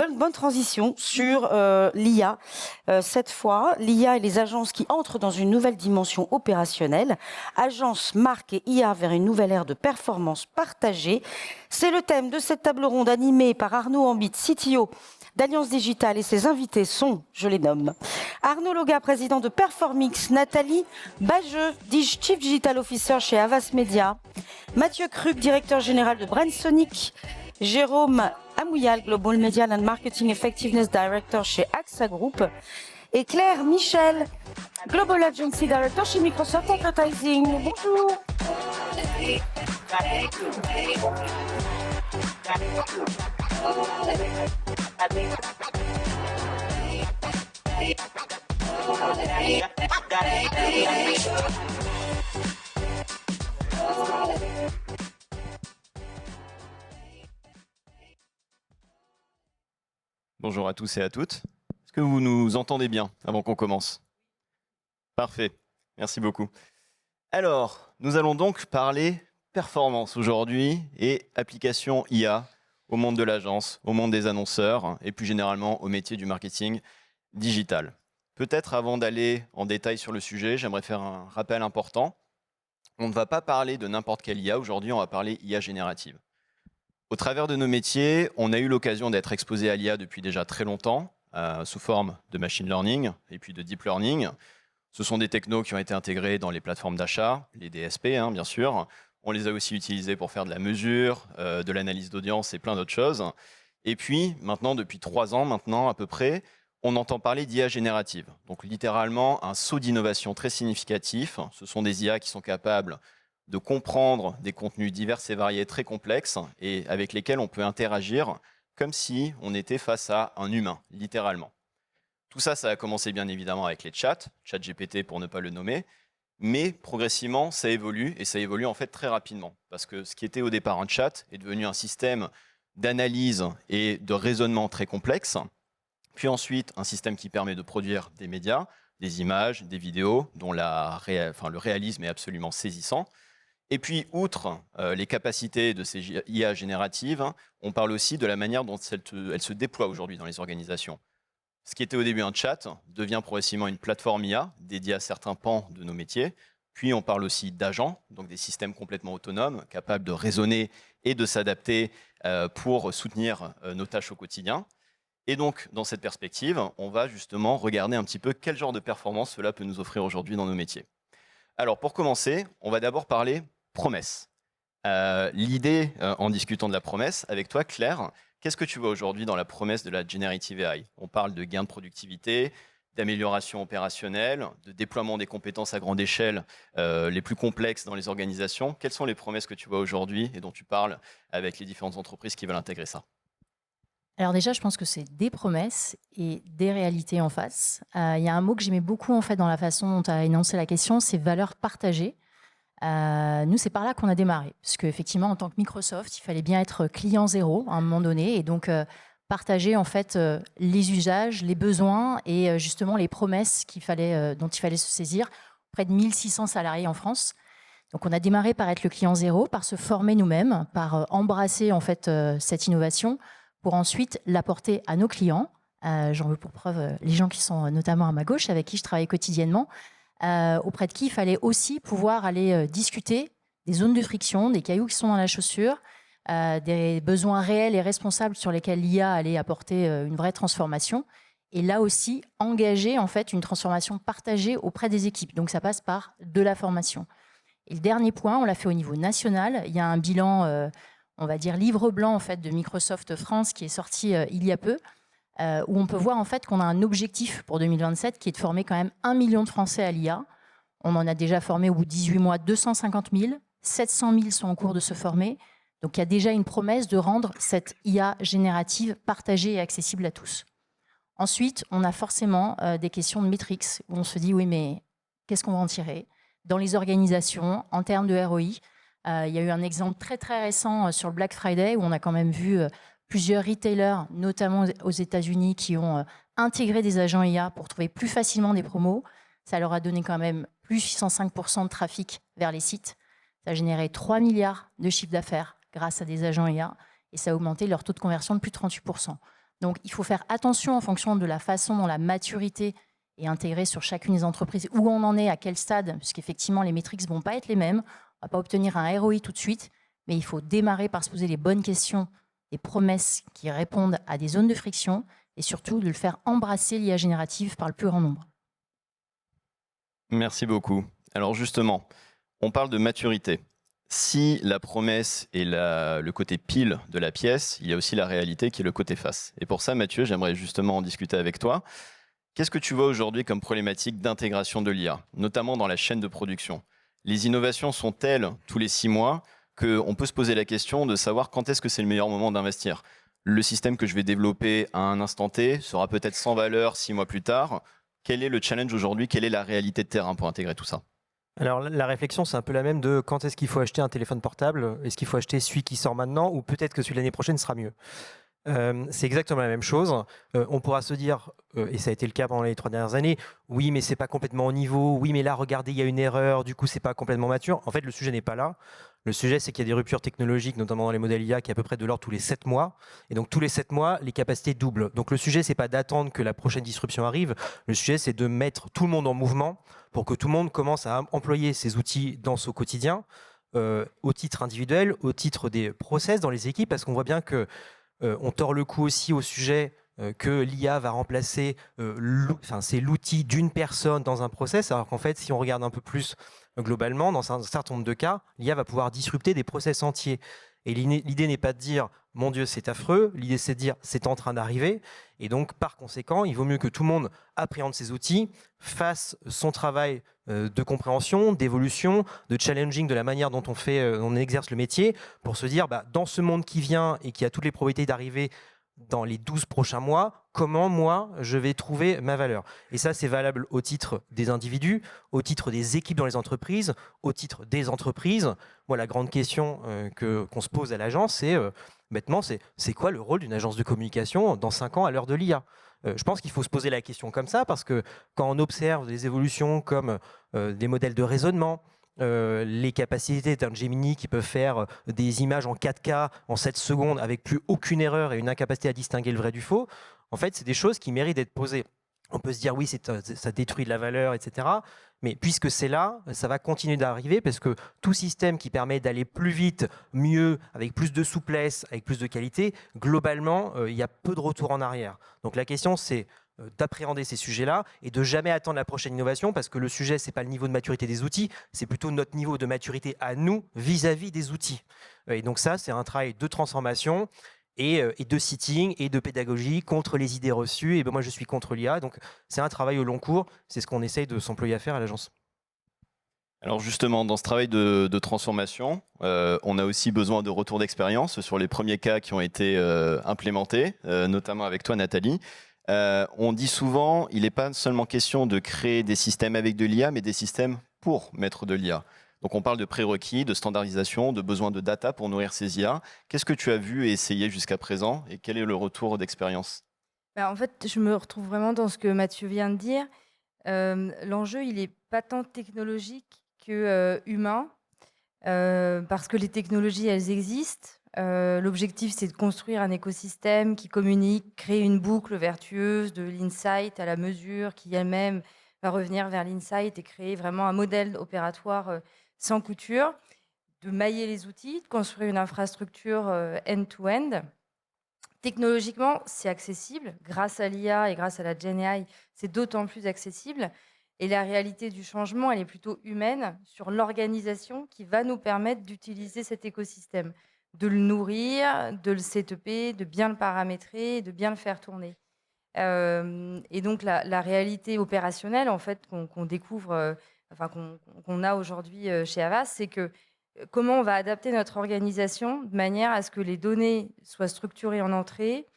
bonne transition sur l'IA. Cette fois, l'IA et les agences qui entrent dans une nouvelle dimension opérationnelle. Agences, marques et IA vers une nouvelle ère de performance partagée. C'est le thème de cette table ronde animée par Arnaud Ambit, CTO d'Alliance Digitale, et ses invités sont, je les nomme, Arnaud Loga, président de Performix, Nathalie Bageux, Chief Digital Officer chez Havas Media, Mathieu Krug, directeur général de Brandsonic, Jérôme Amouyal, Global Media and Marketing Effectiveness Director chez AXA Group, et Claire Michel, Global Agency Director chez Microsoft Advertising. Bonjour. Bonjour à tous et à toutes. Est-ce que vous nous entendez bien avant qu'on commence? Parfait, merci beaucoup. Alors, nous allons donc parler performance aujourd'hui et application IA au monde de l'agence, au monde des annonceurs et plus généralement au métier du marketing digital. Peut-être avant d'aller en détail sur le sujet, j'aimerais faire un rappel important. On ne va pas parler de n'importe quelle IA, aujourd'hui on va parler IA générative. Au travers de nos métiers, on a eu l'occasion d'être exposé à l'IA depuis déjà très longtemps, sous forme de machine learning et puis de deep learning. Ce sont des technos qui ont été intégrés dans les plateformes d'achat, les DSP bien sûr. On les a aussi utilisés pour faire de la mesure, de l'analyse d'audience et plein d'autres choses. Et puis maintenant, depuis 3 ans maintenant à peu près, on entend parler d'IA générative. Donc littéralement un saut d'innovation très significatif. Ce sont des IA qui sont capables de comprendre des contenus divers et variés très complexes et avec lesquels on peut interagir comme si on était face à un humain, littéralement. Tout ça, ça a commencé bien évidemment avec les chats, ChatGPT pour ne pas le nommer, mais progressivement, ça évolue et ça évolue en fait très rapidement parce que ce qui était au départ un chat est devenu un système d'analyse et de raisonnement très complexe, puis ensuite un système qui permet de produire des médias, des images, des vidéos dont le réalisme est absolument saisissant. Et puis, outre les capacités de ces IA génératives, on parle aussi de la manière dont elles se déploient aujourd'hui dans les organisations. Ce qui était au début un chat devient progressivement une plateforme IA dédiée à certains pans de nos métiers. Puis on parle aussi d'agents, donc des systèmes complètement autonomes, capables de raisonner et de s'adapter pour soutenir nos tâches au quotidien. Et donc, dans cette perspective, on va justement regarder un petit peu quel genre de performance cela peut nous offrir aujourd'hui dans nos métiers. Alors, pour commencer, on va d'abord parler promesse. L'idée, en discutant de la promesse, avec toi, Claire, qu'est-ce que tu vois aujourd'hui dans la promesse de la Generative AI? On parle de gains de productivité, d'amélioration opérationnelle, de déploiement des compétences à grande échelle les plus complexes dans les organisations. Quelles sont les promesses que tu vois aujourd'hui et dont tu parles avec les différentes entreprises qui veulent intégrer ça? Alors déjà, je pense que c'est des promesses et des réalités en face. Il y a un mot que j'aimais beaucoup en fait dans la façon dont tu as énoncé la question, c'est valeur partagée. Nous, c'est par là qu'on a démarré. Parce qu'effectivement, en tant que Microsoft, il fallait bien être client zéro à un moment donné. Et donc, partager en fait les usages, les besoins et justement les promesses dont il fallait se saisir. Près de 1600 salariés en France. Donc, on a démarré par être le client zéro, par se former nous-mêmes, par embrasser en fait cette innovation pour ensuite l'apporter à nos clients. J'en veux pour preuve les gens qui sont notamment à ma gauche, avec qui je travaille quotidiennement. Auprès de qui il fallait aussi pouvoir aller discuter des zones de friction, des cailloux qui sont dans la chaussure, des besoins réels et responsables sur lesquels l'IA allait apporter une vraie transformation. Et là aussi, engager en fait une transformation partagée auprès des équipes. Donc ça passe par de la formation. Et le dernier point, on l'a fait au niveau national. Il y a un bilan, on va dire livre blanc en fait de Microsoft France qui est sorti il y a peu. Où on peut voir en fait qu'on a un objectif pour 2027 qui est de former quand même 1 million de Français à l'IA. On en a déjà formé au bout de 18 mois 250 000, 700 000 sont en cours de se former. Donc il y a déjà une promesse de rendre cette IA générative partagée et accessible à tous. Ensuite, on a forcément des questions de métriques où on se dit oui mais qu'est-ce qu'on va en tirer? Dans les organisations, en termes de ROI, il y a eu un exemple très très récent sur le Black Friday où on a quand même vu plusieurs retailers, notamment aux États-Unis, qui ont intégré des agents IA pour trouver plus facilement des promos. Ça leur a donné quand même plus 605% de trafic vers les sites. Ça a généré 3 milliards de chiffre d'affaires grâce à des agents IA et ça a augmenté leur taux de conversion de plus de 38%. Donc, il faut faire attention en fonction de la façon dont la maturité est intégrée sur chacune des entreprises, où on en est, à quel stade, puisqu'effectivement, les métriques ne vont pas être les mêmes. On ne va pas obtenir un ROI tout de suite, mais il faut démarrer par se poser les bonnes questions, des promesses qui répondent à des zones de friction, et surtout de le faire embrasser l'IA générative par le plus grand nombre. Merci beaucoup. Alors justement, on parle de maturité. Si la promesse est le côté pile de la pièce, il y a aussi la réalité qui est le côté face. Et pour ça, Mathieu, j'aimerais justement en discuter avec toi. Qu'est-ce que tu vois aujourd'hui comme problématique d'intégration de l'IA, notamment dans la chaîne de production? Les innovations sont telles tous les 6 mois qu'on peut se poser la question de savoir quand est-ce que c'est le meilleur moment d'investir. Le système que je vais développer à un instant T sera peut-être sans valeur 6 mois plus tard. Quel est le challenge aujourd'hui? Quelle est la réalité de terrain pour intégrer tout ça? Alors la réflexion, c'est un peu la même de quand est-ce qu'il faut acheter un téléphone portable? Est-ce qu'il faut acheter celui qui sort maintenant ou peut-être que celui de l'année prochaine sera mieux? C'est exactement la même chose. On pourra se dire, et ça a été le cas pendant les 3 dernières années, oui, mais c'est pas complètement au niveau, oui, mais là, regardez, il y a une erreur, du coup, c'est pas complètement mature. En fait, le sujet n'est pas là. Le sujet, c'est qu'il y a des ruptures technologiques, notamment dans les modèles IA, qui est à peu près de l'ordre tous les 7 mois. Et donc, tous les 7 mois, les capacités doublent. Donc, le sujet, c'est pas d'attendre que la prochaine disruption arrive. Le sujet, c'est de mettre tout le monde en mouvement pour que tout le monde commence à employer ces outils dans son quotidien, au titre individuel, au titre des process dans les équipes, parce qu'on voit bien que on tord le cou aussi au sujet que l'IA va remplacer c'est l'outil d'une personne dans un process, alors qu'en fait, si on regarde un peu plus globalement, dans un certain nombre de cas, l'IA va pouvoir disrupter des process entiers. Et l'idée n'est pas de dire « mon Dieu, c'est affreux », l'idée c'est de dire « c'est en train d'arriver ». Et donc, par conséquent, il vaut mieux que tout le monde appréhende ces outils, fasse son travail de compréhension, d'évolution, de challenging de la manière dont on exerce le métier, pour se dire, dans ce monde qui vient et qui a toutes les probabilités d'arriver dans les 12 prochains mois, comment moi je vais trouver ma valeur. Et ça, c'est valable au titre des individus, au titre des équipes dans les entreprises, au titre des entreprises. Moi, la grande question qu'on se pose à l'agence, c'est bêtement, c'est quoi le rôle d'une agence de communication dans 5 ans à l'heure de l'IA? Je pense qu'il faut se poser la question comme ça, parce que quand on observe des évolutions comme des modèles de raisonnement, les capacités d'un Gemini qui peut faire des images en 4K en 7 secondes avec plus aucune erreur et une incapacité à distinguer le vrai du faux, en fait, c'est des choses qui méritent d'être posées. On peut se dire, oui, ça détruit de la valeur, etc. Mais puisque c'est là, ça va continuer d'arriver parce que tout système qui permet d'aller plus vite, mieux, avec plus de souplesse, avec plus de qualité, globalement, il y a peu de retour en arrière. Donc la question, c'est d'appréhender ces sujets-là et de jamais attendre la prochaine innovation, parce que le sujet, c'est pas le niveau de maturité des outils, c'est plutôt notre niveau de maturité à nous vis-à-vis des outils. Et donc ça, c'est un travail de transformation et de sitting et de pédagogie contre les idées reçues. Et moi, je suis contre l'IA, donc c'est un travail au long cours. C'est ce qu'on essaye de s'employer à faire à l'agence. Alors justement, dans ce travail de transformation, on a aussi besoin de retour d'expérience sur les premiers cas qui ont été implémentés, notamment avec toi, Nathalie. On dit souvent, il n'est pas seulement question de créer des systèmes avec de l'IA, mais des systèmes pour mettre de l'IA. Donc on parle de prérequis, de standardisation, de besoin de data pour nourrir ces IA. Qu'est-ce que tu as vu et essayé jusqu'à présent et quel est le retour d'expérience? En fait, je me retrouve vraiment dans ce que Mathieu vient de dire. L'enjeu, il n'est pas tant technologique que humain, parce que les technologies, elles existent. L'objectif, c'est de construire un écosystème qui communique, créer une boucle vertueuse de l'insight à la mesure, qui elle-même va revenir vers l'insight et créer vraiment un modèle opératoire sans couture, de mailler les outils, de construire une infrastructure end-to-end. Technologiquement, c'est accessible. Grâce à l'IA et grâce à la GenAI, c'est d'autant plus accessible. Et la réalité du changement, elle est plutôt humaine sur l'organisation qui va nous permettre d'utiliser cet écosystème, de le nourrir, de le setuper, de bien le paramétrer, de bien le faire tourner. Et donc la réalité opérationnelle, en fait, qu'on découvre, qu'on a aujourd'hui chez Havas, c'est que comment on va adapter notre organisation de manière à ce que les données soient structurées en entrée,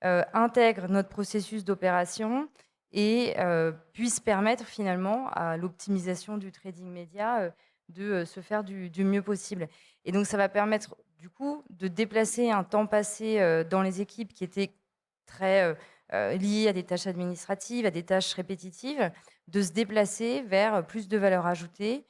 intègrent notre processus d'opération et puissent permettre finalement à l'optimisation du trading média de se faire du mieux possible. Et donc ça va permettre du coup de déplacer un temps passé dans les équipes qui était très lié à des tâches administratives, à des tâches répétitives, de se déplacer vers plus de valeur ajoutée,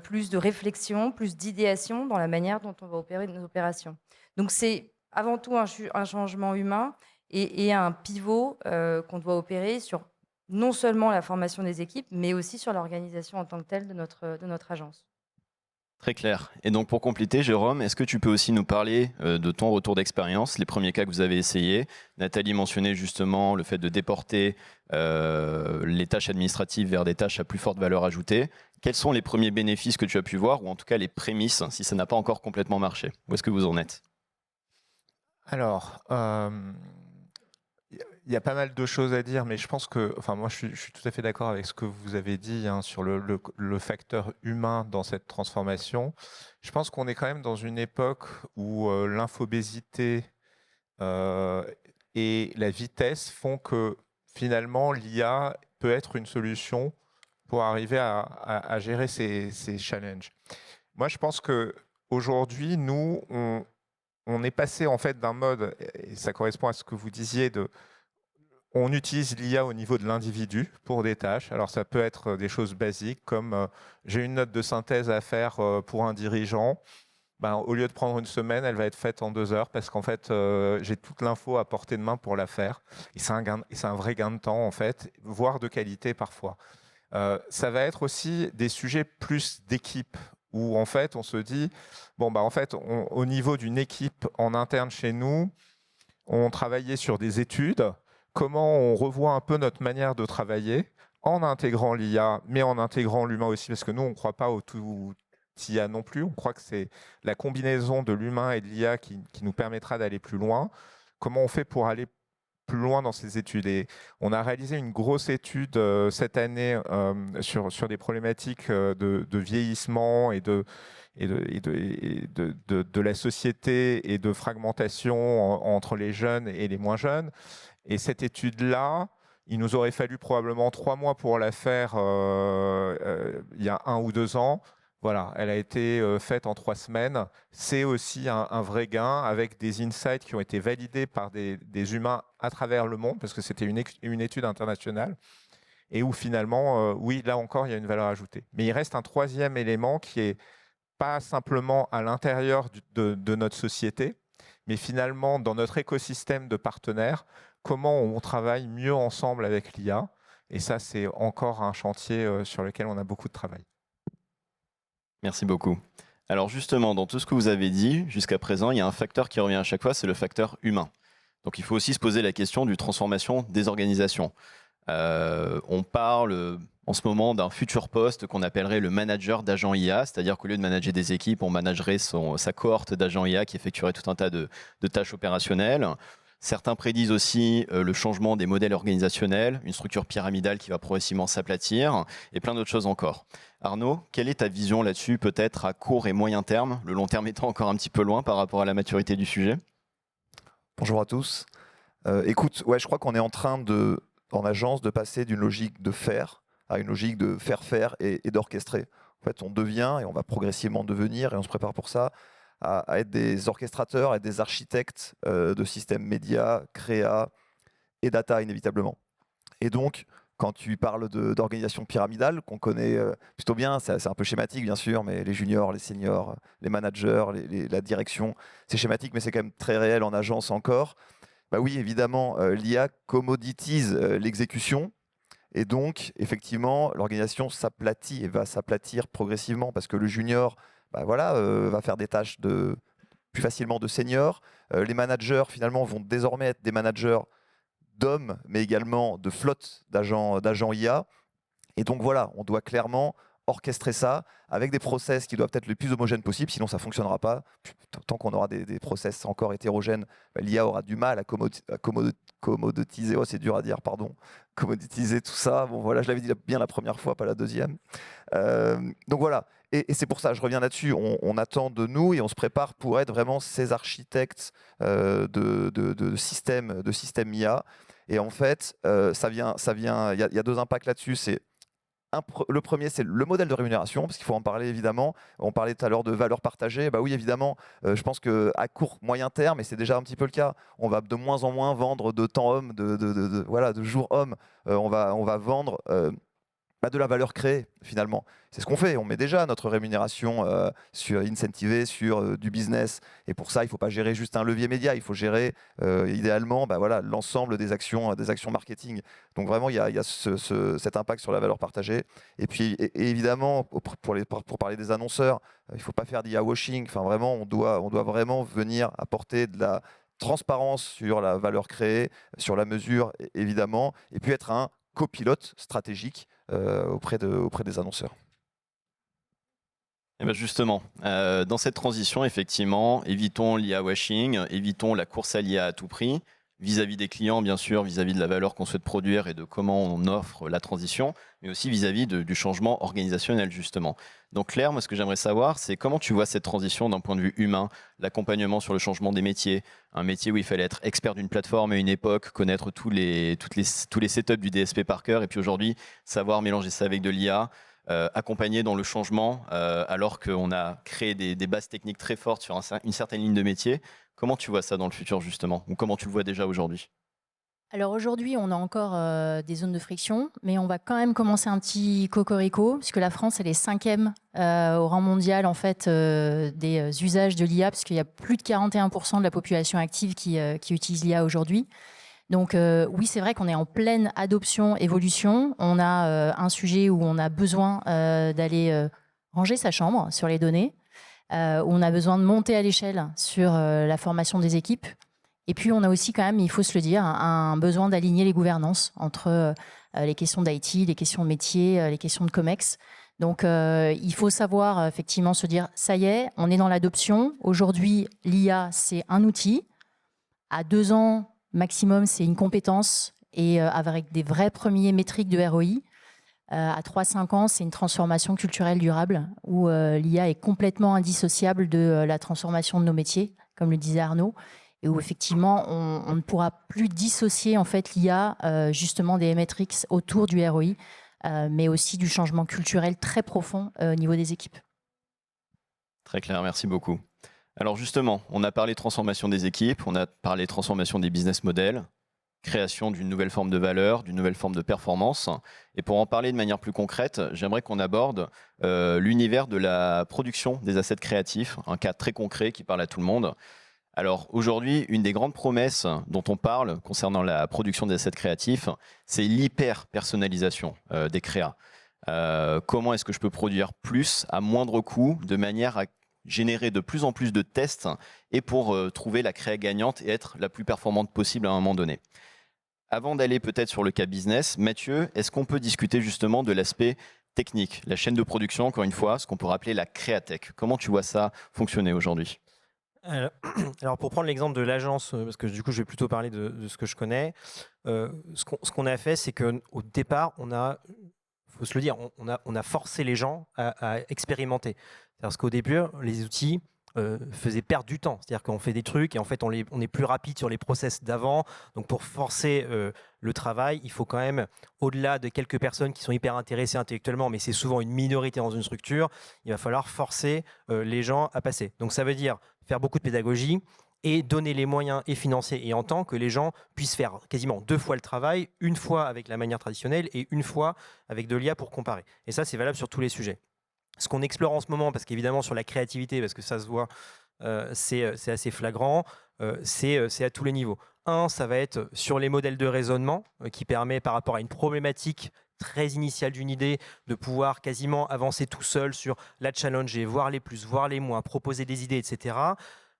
plus de réflexion, plus d'idéation dans la manière dont on va opérer nos opérations. Donc c'est avant tout un changement humain et un pivot qu'on doit opérer sur non seulement la formation des équipes, mais aussi sur l'organisation en tant que telle de notre agence. Très clair. Et donc pour compléter, Jérôme, est-ce que tu peux aussi nous parler de ton retour d'expérience, les premiers cas que vous avez essayés? Nathalie mentionnait justement le fait de déporter les tâches administratives vers des tâches à plus forte valeur ajoutée. Quels sont les premiers bénéfices que tu as pu voir, ou en tout cas les prémices, si ça n'a pas encore complètement marché? Où est-ce que vous en êtes? Alors, il y a pas mal de choses à dire, mais je pense que, enfin, moi, je suis tout à fait d'accord avec ce que vous avez dit sur le facteur humain dans cette transformation. Je pense qu'on est quand même dans une époque où l'infobésité et la vitesse font que finalement l'IA peut être une solution pour arriver à gérer ces challenges. Moi, je pense que aujourd'hui, nous, on est passé en fait d'un mode, et ça correspond à ce que vous disiez, on utilise l'IA au niveau de l'individu pour des tâches. Alors ça peut être des choses basiques comme j'ai une note de synthèse à faire pour un dirigeant. Ben, au lieu de prendre une semaine, elle va être faite en 2 heures parce qu'en fait j'ai toute l'info à portée de main pour la faire. Et c'est un vrai gain de temps en fait, voire de qualité parfois. Ça va être aussi des sujets plus d'équipe où en fait on se dit bon bah en fait au niveau d'une équipe en interne chez nous, on travaillait sur des études. Comment on revoit un peu notre manière de travailler en intégrant l'IA, mais en intégrant l'humain aussi, parce que nous, on ne croit pas au tout IA non plus. On croit que c'est la combinaison de l'humain et de l'IA qui nous permettra d'aller plus loin. Comment on fait pour aller plus loin dans ces études? Et on a réalisé une grosse étude cette année sur des problématiques de vieillissement et de la société et de fragmentation entre les jeunes et les moins jeunes. Et cette étude-là, il nous aurait fallu probablement 3 mois pour la faire il y a 1 ou 2 ans. Voilà, elle a été faite en 3 semaines. C'est aussi un vrai gain avec des insights qui ont été validés par des humains à travers le monde, parce que c'était une étude internationale, et où finalement, oui, là encore, il y a une valeur ajoutée. Mais il reste un 3e élément qui est pas simplement à l'intérieur de notre société, mais finalement dans notre écosystème de partenaires, comment on travaille mieux ensemble avec l'IA. Et ça, c'est encore un chantier sur lequel on a beaucoup de travail. Merci beaucoup. Alors justement, dans tout ce que vous avez dit jusqu'à présent, il y a un facteur qui revient à chaque fois, c'est le facteur humain. Donc il faut aussi se poser la question du transformation des organisations. On parle en ce moment d'un futur poste qu'on appellerait le manager d'agents IA, c'est-à-dire qu'au lieu de manager des équipes, on managerait sa cohorte d'agents IA qui effectuerait tout un tas de tâches opérationnelles. Certains prédisent aussi le changement des modèles organisationnels, une structure pyramidale qui va progressivement s'aplatir, et plein d'autres choses encore. Arnaud, quelle est ta vision là-dessus, peut-être à court et moyen terme, le long terme étant encore un petit peu loin par rapport à la maturité du sujet? Bonjour à tous. Écoute, ouais, je crois qu'on est en train en agence de passer d'une logique de faire à une logique de faire et d'orchestrer. En fait, on devient et on va progressivement devenir, et on se prépare pour ça, à être des orchestrateurs et des architectes de systèmes médias, créa et data inévitablement. Et donc, quand tu parles d'organisation pyramidale, qu'on connaît plutôt bien, c'est un peu schématique bien sûr, mais les juniors, les seniors, les managers, la direction, c'est schématique, mais c'est quand même très réel en agence encore. Bah oui, évidemment, l'IA commoditise l'exécution, et donc, effectivement, l'organisation s'aplatit et va s'aplatir progressivement parce que le junior bah voilà, va faire des tâches plus facilement de seniors. Les managers, finalement, vont désormais être des managers d'hommes, mais également de flottes d'agents IA. Et donc, voilà, on doit clairement orchestrer ça avec des process qui doivent être le plus homogènes possible, sinon ça ne fonctionnera pas. Tant qu'on aura des process encore hétérogènes, l'IA aura du mal à commoditiser, oh, c'est dur à dire, pardon, commoditiser tout ça. Bon, voilà, je l'avais dit bien la première fois, pas la deuxième. Donc voilà, et c'est pour ça, je reviens là-dessus, on attend de nous et on se prépare pour être vraiment ces architectes de système IA. Et en fait, il y a 2 impacts là-dessus. Le premier, c'est le modèle de rémunération, parce qu'il faut en parler évidemment. On parlait tout à l'heure de valeur partagée. Bah oui, évidemment, je pense qu'à court, moyen terme, et c'est déjà un petit peu le cas, on va de moins en moins vendre de temps homme, voilà, de jour homme. On va vendre de la valeur créée finalement. C'est ce qu'on fait, on met déjà notre rémunération incentivée sur du business, et pour ça il ne faut pas gérer juste un levier média, il faut gérer idéalement l'ensemble des actions marketing. Donc vraiment il y a cet impact sur la valeur partagée, et puis et évidemment pour parler des annonceurs, il ne faut pas faire d'IA washing, enfin vraiment on doit vraiment venir apporter de la transparence sur la valeur créée, sur la mesure évidemment, et puis être un copilote stratégique auprès des annonceurs. Et ben justement, dans cette transition, effectivement, évitons l'IA washing, évitons la course à l'IA à tout prix, vis-à-vis des clients, bien sûr, vis-à-vis de la valeur qu'on souhaite produire et de comment on offre la transition, mais aussi vis-à-vis du changement organisationnel, justement. Donc Claire, moi, ce que j'aimerais savoir, c'est comment tu vois cette transition d'un point de vue humain, l'accompagnement sur le changement des métiers, un métier où il fallait être expert d'une plateforme à une époque, connaître tous les setups du DSP par cœur, et puis aujourd'hui, savoir mélanger ça avec de l'IA, accompagner dans le changement, alors qu'on a créé des bases techniques très fortes sur une certaine ligne de métier. Comment tu vois ça dans le futur, justement, ou comment tu le vois déjà aujourd'hui? Alors aujourd'hui, on a encore des zones de friction, mais on va quand même commencer un petit cocorico, puisque la France, elle est 5e au rang mondial en fait, des usages de l'IA, puisqu'il y a plus de 41% de la population active qui utilise l'IA aujourd'hui. Donc oui, c'est vrai qu'on est en pleine adoption, évolution. On a un sujet où on a besoin d'aller ranger sa chambre sur les données, où on a besoin de monter à l'échelle sur la formation des équipes. Et puis, on a aussi quand même, il faut se le dire, un besoin d'aligner les gouvernances entre les questions d'IT, les questions métiers, les questions de COMEX. Donc, il faut savoir effectivement se dire, ça y est, on est dans l'adoption. Aujourd'hui, l'IA, c'est un outil. À 2 ans maximum, c'est une compétence et avec des vrais premiers métriques de ROI. À 3-5 ans, c'est une transformation culturelle durable où l'IA est complètement indissociable de la transformation de nos métiers, comme le disait Arnaud, et où effectivement, on ne pourra plus dissocier en fait l'IA justement des métriques autour du ROI, mais aussi du changement culturel très profond au niveau des équipes. Très clair, merci beaucoup. Alors justement, on a parlé transformation des équipes, on a parlé transformation des business models, création d'une nouvelle forme de valeur, d'une nouvelle forme de performance. Et pour en parler de manière plus concrète, j'aimerais qu'on aborde l'univers de la production des assets créatifs, un cas très concret qui parle à tout le monde. Alors aujourd'hui, une des grandes promesses dont on parle concernant la production des assets créatifs, c'est l'hyper-personnalisation des créas. Comment est-ce que je peux produire plus à moindre coût, de manière à générer de plus en plus de tests et pour trouver la créa gagnante et être la plus performante possible à un moment donné. Avant d'aller peut-être sur le cas business, Mathieu, est-ce qu'on peut discuter justement de l'aspect technique, la chaîne de production, encore une fois, ce qu'on pourrait appeler la créatech? Comment tu vois ça fonctionner aujourd'hui? Alors pour prendre l'exemple de l'agence, parce que du coup je vais plutôt parler de ce que je connais, ce qu'on a fait, c'est qu'au départ, faut se le dire, on a forcé les gens à expérimenter. Parce qu'au début, les outils faisaient perdre du temps. C'est-à-dire qu'on fait des trucs et en fait, on est plus rapide sur les process d'avant. Donc, pour forcer le travail, il faut quand même, au-delà de quelques personnes qui sont hyper intéressées intellectuellement, mais c'est souvent une minorité dans une structure, il va falloir forcer les gens à passer. Donc, ça veut dire faire beaucoup de pédagogie et donner les moyens et financiers et en temps que les gens puissent faire quasiment 2 fois le travail, une fois avec la manière traditionnelle et une fois avec de l'IA pour comparer. Et ça, c'est valable sur tous les sujets. Ce qu'on explore en ce moment, parce qu'évidemment sur la créativité, parce que ça se voit, c'est assez flagrant, c'est à tous les niveaux. Ça va être sur les modèles de raisonnement, qui permet par rapport à une problématique très initiale d'une idée, de pouvoir quasiment avancer tout seul sur la challenger, voir les plus, voir les moins, proposer des idées, etc.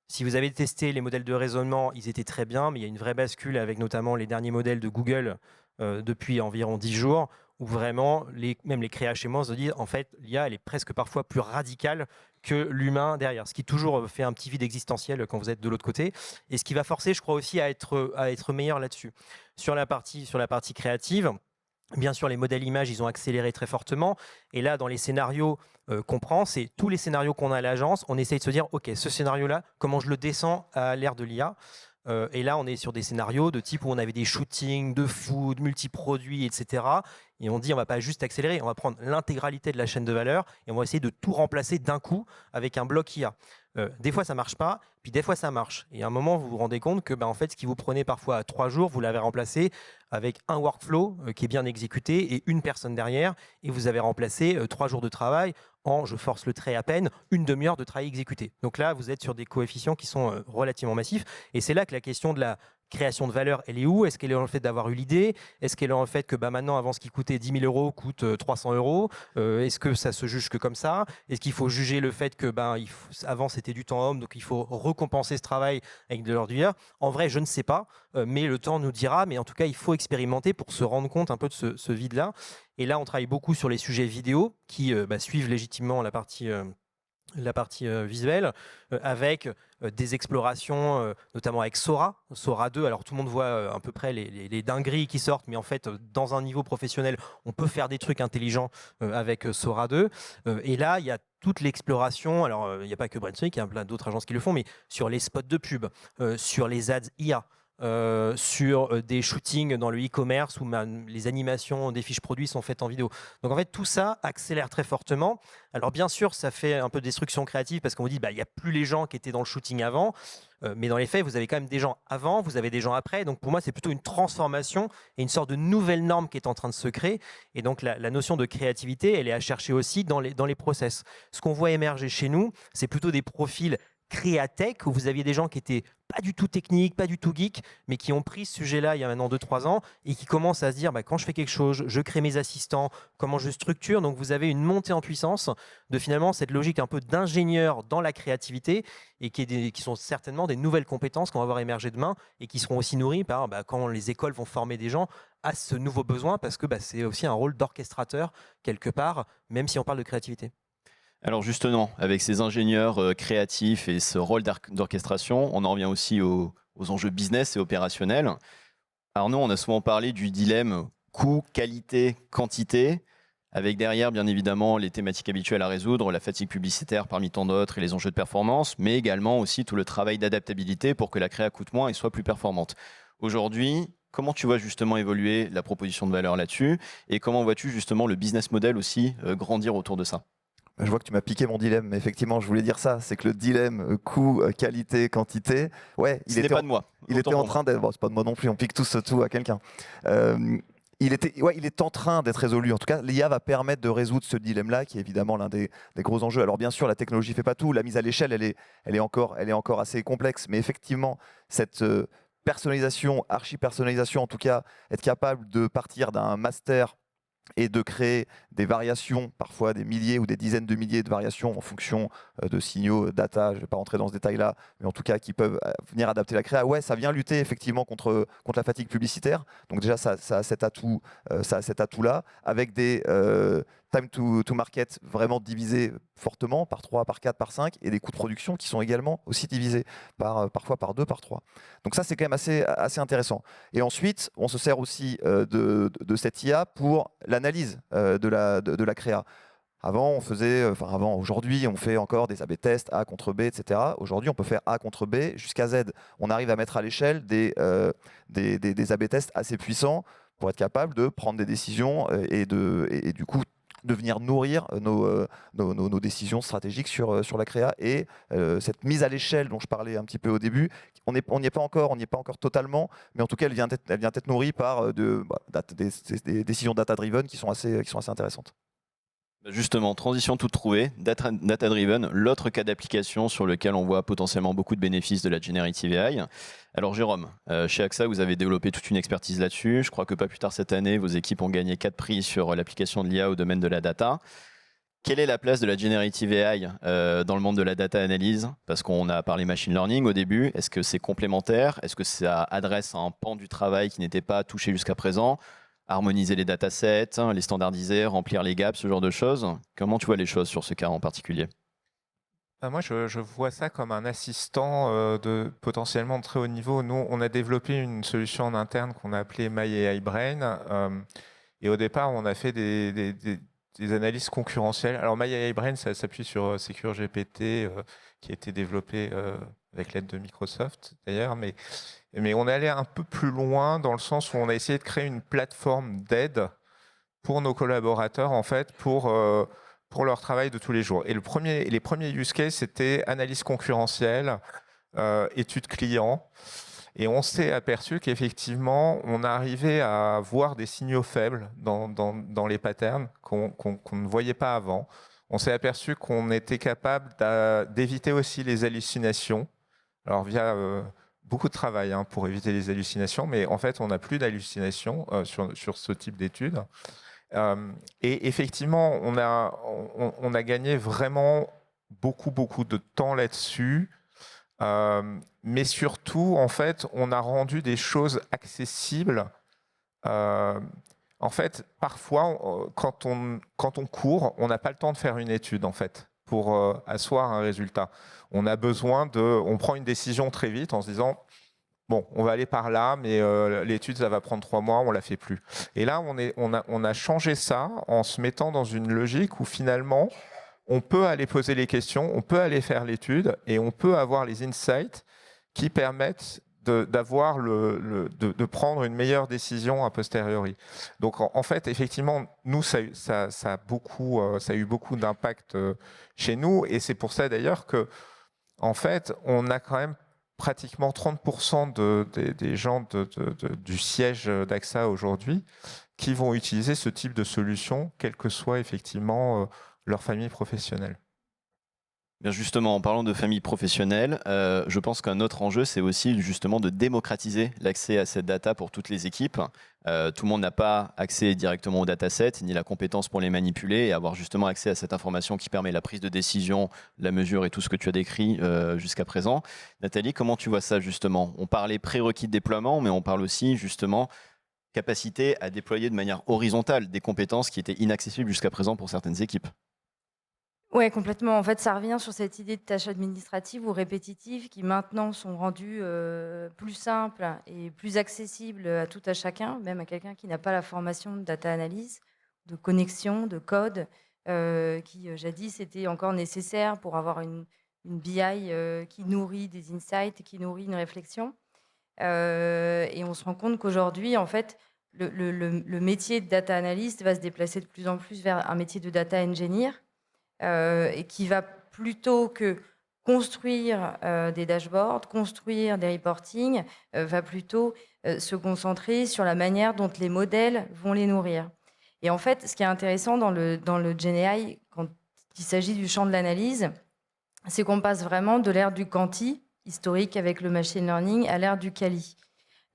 Si vous avez testé les modèles de raisonnement, ils étaient très bien, mais il y a une vraie bascule avec notamment les derniers modèles de Google depuis environ 10 jours, où vraiment, même les créas chez moi se disent, en fait, l'IA, elle est presque parfois plus radicale que l'humain derrière, ce qui toujours fait un petit vide existentiel quand vous êtes de l'autre côté, et ce qui va forcer, je crois aussi, à être meilleur là-dessus. Sur la partie créative, bien sûr, les modèles images, ils ont accéléré très fortement, et là, dans les scénarios qu'on prend, c'est tous les scénarios qu'on a à l'agence, on essaye de se dire, ok, ce scénario-là, comment je le descends à l'ère de l'IA? Et là, on est sur des scénarios de type où on avait des shootings, de food, multi-produits, etc. Et on dit, on ne va pas juste accélérer, on va prendre l'intégralité de la chaîne de valeur et on va essayer de tout remplacer d'un coup avec un bloc IA. Des fois, ça marche pas, puis des fois, ça marche. Et à un moment, vous vous rendez compte que en fait, ce qui vous prenait parfois 3 jours, vous l'avez remplacé avec un workflow qui est bien exécuté et une personne derrière, et vous avez remplacé 3 jours de travail en, je force le trait à peine, une demi-heure de travail exécuté. Donc là, vous êtes sur des coefficients qui sont relativement massifs, et c'est là que la question de la création de valeur, elle est où? Est-ce qu'elle est dans le fait d'avoir eu l'idée? Est-ce qu'elle est dans le fait que maintenant, avant, ce qui coûtait 10 000 euros coûte 300 euros? Est-ce que ça se juge que comme ça? Est-ce qu'il faut juger le fait que avant, c'était du temps homme, donc il faut récompenser ce travail avec de l'ordinaire? En vrai, je ne sais pas, mais le temps nous dira. Mais en tout cas, il faut expérimenter pour se rendre compte un peu de ce vide-là. Et là, on travaille beaucoup sur les sujets vidéo qui suivent légitimement la partie visuelle, avec des explorations, notamment avec Sora 2. Alors tout le monde voit à peu près les dingueries qui sortent, mais en fait, dans un niveau professionnel, on peut faire des trucs intelligents avec Sora 2. Et là, il y a toute l'exploration. Alors, il n'y a pas que Brainsonic, il y a plein d'autres agences qui le font, mais sur les spots de pub, sur les ads IA. Sur des shootings dans le e-commerce où les animations des fiches produits sont faites en vidéo. Donc en fait, tout ça accélère très fortement. Alors bien sûr, ça fait un peu de destruction créative parce qu'on vous dit il n'y a plus les gens qui étaient dans le shooting avant, mais dans les faits, vous avez quand même des gens avant, vous avez des gens après. Donc pour moi, c'est plutôt une transformation et une sorte de nouvelle norme qui est en train de se créer. Et donc la notion de créativité, elle est à chercher aussi dans les process. Ce qu'on voit émerger chez nous, c'est plutôt des profils créatech où vous aviez des gens qui étaient pas du tout techniques, pas du tout geeks, mais qui ont pris ce sujet-là il y a maintenant 2-3 ans et qui commencent à se dire quand je fais quelque chose, je crée mes assistants, comment je structure. Donc vous avez une montée en puissance de finalement cette logique un peu d'ingénieur dans la créativité et qui sont certainement des nouvelles compétences qu'on va voir émerger demain et qui seront aussi nourries par quand les écoles vont former des gens à ce nouveau besoin parce que c'est aussi un rôle d'orchestrateur quelque part, même si on parle de créativité. Alors justement, avec ces ingénieurs créatifs et ce rôle d'orchestration, on en revient aussi aux enjeux business et opérationnels. Arnaud, on a souvent parlé du dilemme coût, qualité, quantité, avec derrière, bien évidemment, les thématiques habituelles à résoudre, la fatigue publicitaire parmi tant d'autres et les enjeux de performance, mais également aussi tout le travail d'adaptabilité pour que la créa coûte moins et soit plus performante. Aujourd'hui, comment tu vois justement évoluer la proposition de valeur là-dessus et comment vois-tu justement le business model aussi grandir autour de ça? Je vois que tu m'as piqué mon dilemme, mais effectivement, je voulais dire ça. C'est que le dilemme coût, qualité, quantité, Ce n'est pas de moi. Il était en train d'être. Bon, c'est pas de moi non plus. On pique tous tout à quelqu'un. Il est en train d'être résolu. En tout cas, l'IA va permettre de résoudre ce dilemme-là, qui est évidemment l'un des gros enjeux. Alors bien sûr, la technologie fait pas tout. La mise à l'échelle, elle est encore assez complexe. Mais effectivement, cette personnalisation, archi-personnalisation, en tout cas, être capable de partir d'un master et de créer des variations, parfois des milliers ou des dizaines de milliers de variations en fonction de signaux, data, je ne vais pas rentrer dans ce détail-là, mais en tout cas qui peuvent venir adapter la créa. Ouais, ça vient lutter effectivement contre la fatigue publicitaire. Donc déjà, ça a cet atout-là, avec des time to market vraiment divisés fortement par 3, par 4, par 5, et des coûts de production qui sont également aussi divisés parfois par 2, par 3. Donc ça, c'est quand même assez intéressant. Et ensuite, on se sert aussi de cette IA pour l'analyse de la créa. Aujourd'hui, on fait encore des A/B tests, A contre B, etc. Aujourd'hui, on peut faire A contre B jusqu'à Z. On arrive à mettre à l'échelle des A/B tests assez puissants pour être capable de prendre des décisions et du coup de venir nourrir nos décisions stratégiques sur la créa. Et cette mise à l'échelle dont je parlais un petit peu au début, on n'y est pas encore totalement, mais en tout cas, elle vient d'être nourrie par des décisions data-driven qui sont assez intéressantes. Justement, transition toute trouvée, data-driven, l'autre cas d'application sur lequel on voit potentiellement beaucoup de bénéfices de la Generative AI. Alors Jérôme, chez AXA, vous avez développé toute une expertise là-dessus. Je crois que pas plus tard cette année, vos équipes ont gagné 4 prix sur l'application de l'IA au domaine de la data. Quelle est la place de la Generative AI dans le monde de la data analyse? Parce qu'on a parlé machine learning au début. Est-ce que c'est complémentaire? Est-ce que ça adresse un pan du travail qui n'était pas touché jusqu'à présent? Harmoniser les datasets, les standardiser, remplir les gaps, ce genre de choses. Comment tu vois les choses sur ce cas en particulier? Moi, je vois ça comme un assistant potentiellement de très haut niveau. Nous, on a développé une solution en interne qu'on a appelée MyAIBrain. Et au départ, on a fait des analyses concurrentielles. Alors, MyAIBrain, ça s'appuie sur SecureGPT, qui a été développé avec l'aide de Microsoft, d'ailleurs. Mais on est allé un peu plus loin dans le sens où on a essayé de créer une plateforme d'aide pour nos collaborateurs, en fait, pour pour leur travail de tous les jours. Et les premiers use cases, c'était analyse concurrentielle, études clients. Et on s'est aperçu qu'effectivement, on arrivait à voir des signaux faibles dans les patterns qu'on ne voyait pas avant. On s'est aperçu qu'on était capable d'éviter aussi les hallucinations. Alors via beaucoup de travail pour éviter les hallucinations, mais en fait, on n'a plus d'hallucinations sur ce type d'études. Et effectivement, on a gagné vraiment beaucoup de temps là-dessus. Mais surtout, en fait, on a rendu des choses accessibles. En fait, parfois, quand on court, on n'a pas le temps de faire une étude, en fait, pour asseoir un résultat. On a besoin on prend une décision très vite en se disant, bon, on va aller par là, mais l'étude, ça va prendre 3 mois, on la fait plus. Et là, on a changé ça en se mettant dans une logique où finalement, on peut aller poser les questions, on peut aller faire l'étude et on peut avoir les insights qui permettent de prendre une meilleure décision a posteriori. Donc en fait, effectivement, nous, ça a eu beaucoup d'impact chez nous, et c'est pour ça d'ailleurs que, en fait, on a quand même pratiquement 30% des gens du siège d'AXA aujourd'hui qui vont utiliser ce type de solution, quelle que soit effectivement leur famille professionnelle. Bien justement, en parlant de famille professionnelle, je pense qu'un autre enjeu, c'est aussi justement de démocratiser l'accès à cette data pour toutes les équipes. Tout le monde n'a pas accès directement aux datasets, ni la compétence pour les manipuler, et avoir justement accès à cette information qui permet la prise de décision, la mesure et tout ce que tu as décrit jusqu'à présent. Nathalie, comment tu vois ça justement? On parlait prérequis de déploiement, mais on parle aussi justement capacité à déployer de manière horizontale des compétences qui étaient inaccessibles jusqu'à présent pour certaines équipes. Oui, complètement. En fait, ça revient sur cette idée de tâches administratives ou répétitives qui maintenant sont rendues plus simples et plus accessibles à tout à chacun, même à quelqu'un qui n'a pas la formation de data analyse, de connexion, de code, qui jadis était encore nécessaire pour avoir une BI qui nourrit des insights, qui nourrit une réflexion. Et on se rend compte qu'aujourd'hui, en fait, le métier de data analyst va se déplacer de plus en plus vers un métier de data engineer, et qui va plutôt que construire des dashboards, construire des reporting, va plutôt se concentrer sur la manière dont les modèles vont les nourrir. Et en fait, ce qui est intéressant dans le GenAI, quand il s'agit du champ de l'analyse, c'est qu'on passe vraiment de l'ère du quanti, historique avec le machine learning, à l'ère du quali.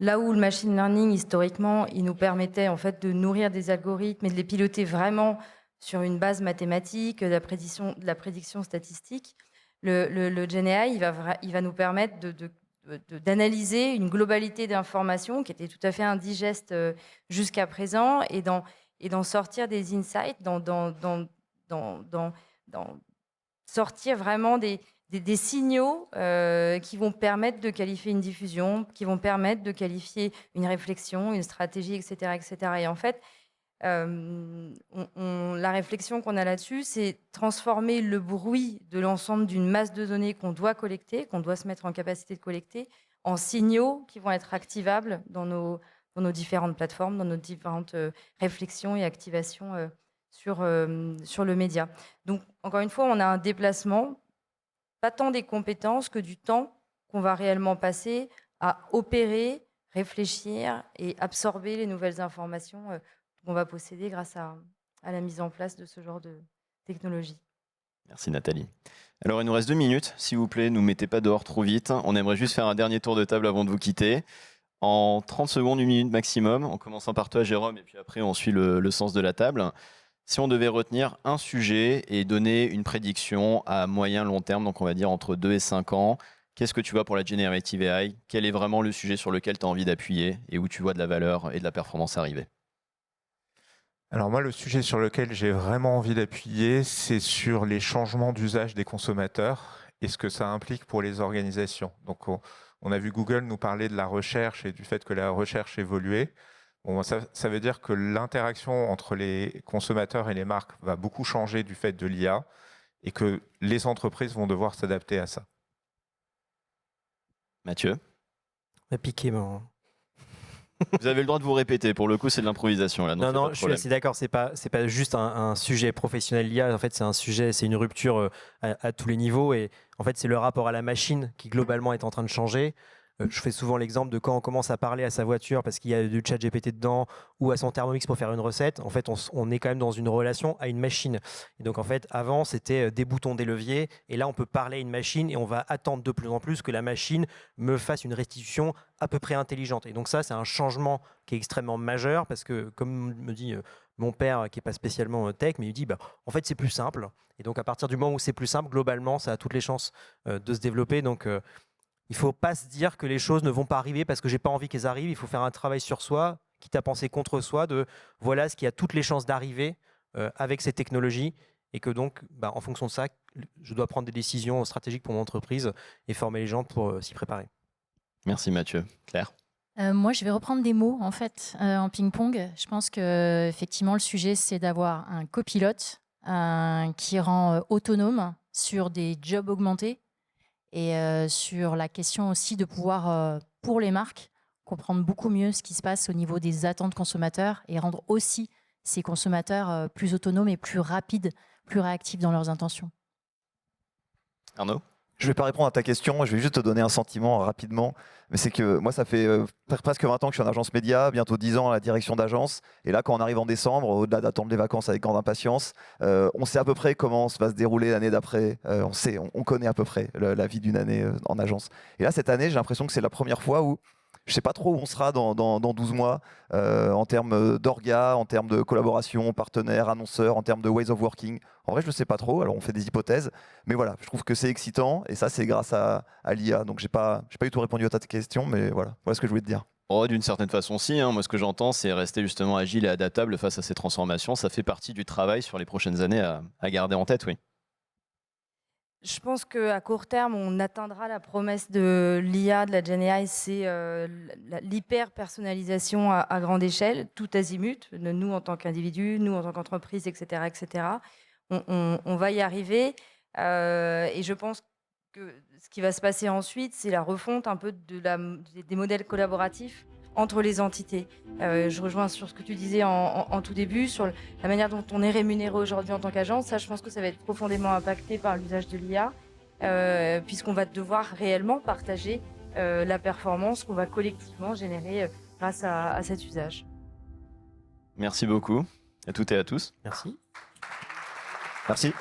Là où le machine learning, historiquement, il nous permettait en fait de nourrir des algorithmes et de les piloter vraiment sur une base mathématique, de la prédiction statistique, le GenAI, il va nous permettre d'analyser une globalité d'informations qui était tout à fait indigeste jusqu'à présent et d'en sortir des insights, sortir vraiment des signaux qui vont permettre de qualifier une diffusion, qui vont permettre de qualifier une réflexion, une stratégie, etc. etc. Et en fait, la réflexion qu'on a là-dessus, c'est transformer le bruit de l'ensemble d'une masse de données qu'on doit collecter, qu'on doit se mettre en capacité de collecter, en signaux qui vont être activables dans nos différentes plateformes, dans nos différentes réflexions et activations sur le média. Donc, encore une fois, on a un déplacement, pas tant des compétences que du temps qu'on va réellement passer à opérer, réfléchir et absorber les nouvelles informations qu'on va posséder grâce à la mise en place de ce genre de technologie. Merci Nathalie. Alors il nous reste 2 minutes, s'il vous plaît, ne nous mettez pas dehors trop vite. On aimerait juste faire un dernier tour de table avant de vous quitter. En 30 secondes, 1 minute maximum, en commençant par toi Jérôme, et puis après on suit le sens de la table. Si on devait retenir un sujet et donner une prédiction à moyen long terme, donc on va dire entre 2 et 5 ans, qu'est-ce que tu vois pour la Generative AI? Quel est vraiment le sujet sur lequel tu as envie d'appuyer et où tu vois de la valeur et de la performance arriver? Alors moi, le sujet sur lequel j'ai vraiment envie d'appuyer, c'est sur les changements d'usage des consommateurs et ce que ça implique pour les organisations. Donc on a vu Google nous parler de la recherche et du fait que la recherche évoluait. Bon, ça veut dire que l'interaction entre les consommateurs et les marques va beaucoup changer du fait de l'IA et que les entreprises vont devoir s'adapter à ça. Mathieu? On a piqué mon... Vous avez le droit de vous répéter. Pour le coup, c'est de l'improvisation là. Non, donc y a pas non, de je suis problème. assez d'accord. C'est pas juste un sujet professionnel l'IA. En fait, c'est un sujet, c'est une rupture à tous les niveaux. Et en fait, c'est le rapport à la machine qui globalement est en train de changer. Je fais souvent l'exemple de quand on commence à parler à sa voiture parce qu'il y a du chat GPT dedans ou à son Thermomix pour faire une recette. En fait, on est quand même dans une relation à une machine. Et donc, en fait, avant, c'était des boutons, des leviers. Et là, on peut parler à une machine et on va attendre de plus en plus que la machine me fasse une restitution à peu près intelligente. Et donc, ça, c'est un changement qui est extrêmement majeur parce que, comme me dit mon père, qui n'est pas spécialement tech, mais il dit, bah, en fait, c'est plus simple. Et donc, à partir du moment où c'est plus simple, globalement, ça a toutes les chances de se développer. Donc, il ne faut pas se dire que les choses ne vont pas arriver parce que j'ai pas envie qu'elles arrivent. Il faut faire un travail sur soi, quitte à penser contre soi, de voilà ce qui a toutes les chances d'arriver avec ces technologies. Et que donc, bah, en fonction de ça, je dois prendre des décisions stratégiques pour mon entreprise et former les gens pour s'y préparer. Merci Mathieu. Claire? Moi, je vais reprendre des mots en fait en ping-pong. Je pense que effectivement, le sujet, c'est d'avoir un copilote qui rend autonome sur des jobs augmentés et sur la question aussi de pouvoir, pour les marques, comprendre beaucoup mieux ce qui se passe au niveau des attentes consommateurs et rendre aussi ces consommateurs plus autonomes et plus rapides, plus réactifs dans leurs intentions. Arnaud? Je ne vais pas répondre à ta question, je vais juste te donner un sentiment rapidement. Mais c'est que moi, ça fait presque 20 ans que je suis en agence média, bientôt 10 ans à la direction d'agence. Et là, quand on arrive en décembre, au-delà d'attendre les vacances avec grande impatience, on sait à peu près comment va se dérouler l'année d'après. On connaît à peu près la vie d'une année en agence. Et là, cette année, j'ai l'impression que c'est la première fois où je ne sais pas trop où on sera dans 12 mois en termes d'orga, en termes de collaboration, partenaires, annonceurs, en termes de ways of working. En vrai, je ne sais pas trop. Alors, on fait des hypothèses. Mais voilà, je trouve que c'est excitant. Et ça, c'est grâce à l'IA. Donc, je n'ai pas du tout répondu à ta question. Mais voilà ce que je voulais te dire. Oh, d'une certaine façon, si. Moi, ce que j'entends, c'est rester justement agile et adaptable face à ces transformations. Ça fait partie du travail sur les prochaines années à garder en tête, oui. Je pense qu'à court terme, on atteindra la promesse de l'IA, de la Gen AI, c'est l'hyper-personnalisation à grande échelle, tout azimut, nous en tant qu'individus, nous en tant qu'entreprise, etc. etc. On va y arriver. Et je pense que ce qui va se passer ensuite, c'est la refonte un peu des modèles collaboratifs entre les entités. Je rejoins sur ce que tu disais en tout début, sur la manière dont on est rémunéré aujourd'hui en tant qu'agence. Ça, je pense que ça va être profondément impacté par l'usage de l'IA, puisqu'on va devoir réellement partager la performance qu'on va collectivement générer grâce à cet usage. Merci beaucoup à toutes et à tous. Merci. Merci.